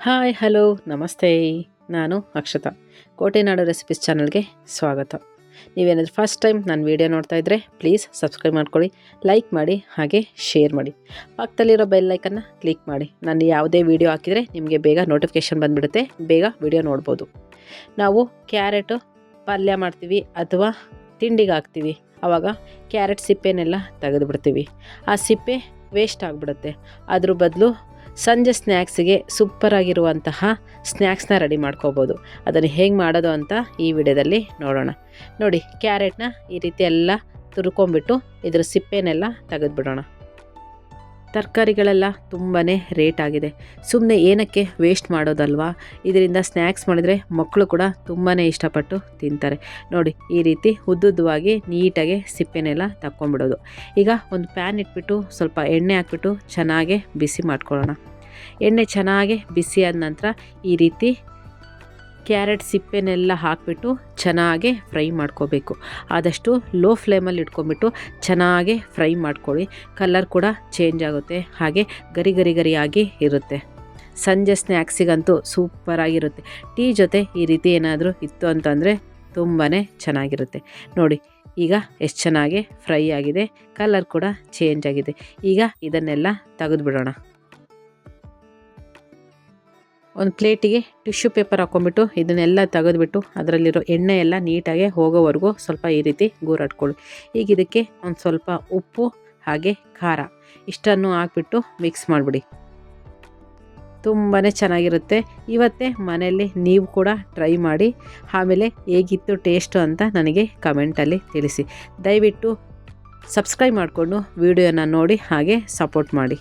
Hi hello ನಮಸ್ತೆ. ನಾನು ಅಕ್ಷತಾ. ಕೋಟೆನಾಡು recipes ಚಾನಲ್ಗೆ ಸ್ವಾಗತ. ನೀವೇನಾದರೂ ಫಸ್ಟ್ ಟೈಮ್ ನನ್ನ ವೀಡಿಯೋ ನೋಡ್ತಾ ಇದ್ದರೆ ಪ್ಲೀಸ್ ಸಬ್ಸ್ಕ್ರೈಬ್ ಮಾಡ್ಕೊಳ್ಳಿ, ಲೈಕ್ ಮಾಡಿ, ಹಾಗೆ ಶೇರ್ ಮಾಡಿ. ಪಕ್ಕದಲ್ಲಿರೋ ಬೆಲ್ ಐಕನ್ನ ಕ್ಲಿಕ್ ಮಾಡಿ. ನಾನು ಯಾವುದೇ ವೀಡಿಯೋ ಹಾಕಿದರೆ ನಿಮಗೆ ಬೇಗ ನೋಟಿಫಿಕೇಷನ್ ಬಂದುಬಿಡುತ್ತೆ, ಬೇಗ ವೀಡಿಯೋ ನೋಡ್ಬೋದು. ನಾವು ಕ್ಯಾರೆಟು ಪಲ್ಯ ಮಾಡ್ತೀವಿ ಅಥವಾ ತಿಂಡಿಗೆ ಹಾಕ್ತೀವಿ. ಆವಾಗ ಕ್ಯಾರೆಟ್ ಸಿಪ್ಪೆನೆಲ್ಲ ತೆಗೆದುಬಿಡ್ತೀವಿ. ಆ ಸಿಪ್ಪೆ ವೇಸ್ಟ್ ಆಗಿಬಿಡುತ್ತೆ. ಅದ್ರ ಬದಲು ಸಂಜೆ ಸ್ನ್ಯಾಕ್ಸಿಗೆ ಸೂಪರಾಗಿರುವಂತಹ ಸ್ನ್ಯಾಕ್ಸ್ನ ರೆಡಿ ಮಾಡ್ಕೋಬೋದು. ಅದನ್ನು ಹೇಗೆ ಮಾಡೋದು ಅಂತ ಈ ವಿಡಿಯೋದಲ್ಲಿ ನೋಡೋಣ. ನೋಡಿ, ಕ್ಯಾರೆಟ್ನ ಈ ರೀತಿ ಎಲ್ಲ ತುರ್ಕೊಂಬಿಟ್ಟು ಇದ್ರ ಸಿಪ್ಪೆನೆಲ್ಲ ತೆಗೆದುಬಿಡೋಣ. ತರಕಾರಿಗಳೆಲ್ಲ ತುಂಬಾ ರೇಟ್ ಆಗಿದೆ. ಸುಮ್ಮನೆ ಏನಕ್ಕೆ ವೇಸ್ಟ್ ಮಾಡೋದಲ್ವಾ? ಇದರಿಂದ ಸ್ನ್ಯಾಕ್ಸ್ ಮಾಡಿದರೆ ಮಕ್ಕಳು ಕೂಡ ತುಂಬಾ ಇಷ್ಟಪಟ್ಟು ತಿಂತಾರೆ. ನೋಡಿ, ಈ ರೀತಿ ಉದ್ದುದ್ದವಾಗಿ ನೀಟಾಗಿ ಸಿಪ್ಪೆನೆಲ್ಲ ತಕ್ಕೊಂಬಿಡೋದು. ಈಗ ಒಂದು ಪ್ಯಾನ್ ಇಟ್ಬಿಟ್ಟು ಸ್ವಲ್ಪ ಎಣ್ಣೆ ಹಾಕ್ಬಿಟ್ಟು ಚೆನ್ನಾಗಿ ಬಿಸಿ ಮಾಡ್ಕೊಳ್ಳೋಣ. ಎಣ್ಣೆ ಚೆನ್ನಾಗಿ ಬಿಸಿ ಆದ ನಂತರ ಈ ರೀತಿ ಕ್ಯಾರೆಟ್ ಸಿಪ್ಪೆನೆಲ್ಲ ಹಾಕಿಬಿಟ್ಟು ಚೆನ್ನಾಗಿ ಫ್ರೈ ಮಾಡ್ಕೋಬೇಕು. ಆದಷ್ಟು ಲೋ ಫ್ಲೇಮಲ್ಲಿ ಇಟ್ಕೊಂಡ್ಬಿಟ್ಟು ಚೆನ್ನಾಗಿ ಫ್ರೈ ಮಾಡ್ಕೊಳ್ಳಿ. ಕಲರ್ ಕೂಡ ಚೇಂಜ್ ಆಗುತ್ತೆ, ಹಾಗೆ ಗರಿ ಗರಿ ಗರಿಯಾಗಿ ಇರುತ್ತೆ. ಸಂಜೆ ಸ್ನ್ಯಾಕ್ಸಿಗಂತೂ ಸೂಪರಾಗಿರುತ್ತೆ. ಟೀ ಜೊತೆ ಈ ರೀತಿ ಏನಾದರೂ ಇತ್ತು ಅಂತಂದರೆ ತುಂಬಾ ಚೆನ್ನಾಗಿರುತ್ತೆ. ನೋಡಿ, ಈಗ ಎಷ್ಟು ಚೆನ್ನಾಗಿ ಫ್ರೈ ಆಗಿದೆ, ಕಲರ್ ಕೂಡ ಚೇಂಜ್ ಆಗಿದೆ. ಈಗ ಇದನ್ನೆಲ್ಲ ತೆಗೆದುಬಿಡೋಣ. ಒಂದು ಪ್ಲೇಟಿಗೆ ಟಿಶ್ಯೂ ಪೇಪರ್ ಹಾಕ್ಕೊಂಬಿಟ್ಟು ಇದನ್ನೆಲ್ಲ ತೆಗೆದುಬಿಟ್ಟು ಅದರಲ್ಲಿರೋ ಎಣ್ಣೆ ಎಲ್ಲ ನೀಟಾಗಿ ಹೋಗೋವರೆಗೂ ಸ್ವಲ್ಪ ಈ ರೀತಿ ಗೂರಾಡ್ಕೊಳ್ಳಿ. ಈಗ ಇದಕ್ಕೆ ಒಂದು ಸ್ವಲ್ಪ ಉಪ್ಪು ಹಾಗೆ ಖಾರ ಇಷ್ಟನ್ನು ಹಾಕ್ಬಿಟ್ಟು ಮಿಕ್ಸ್ ಮಾಡಿಬಿಡಿ. ತುಂಬಾ ಚೆನ್ನಾಗಿರುತ್ತೆ. ಇವತ್ತೇ ಮನೆಯಲ್ಲಿ ನೀವು ಕೂಡ ಟ್ರೈ ಮಾಡಿ, ಆಮೇಲೆ ಹೇಗಿತ್ತು ಟೇಸ್ಟು ಅಂತ ನನಗೆ ಕಮೆಂಟಲ್ಲಿ ತಿಳಿಸಿ. ದಯವಿಟ್ಟು ಸಬ್ಸ್ಕ್ರೈಬ್ ಮಾಡಿಕೊಂಡು ವಿಡಿಯೋನ ನೋಡಿ ಹಾಗೆ ಸಪೋರ್ಟ್ ಮಾಡಿ.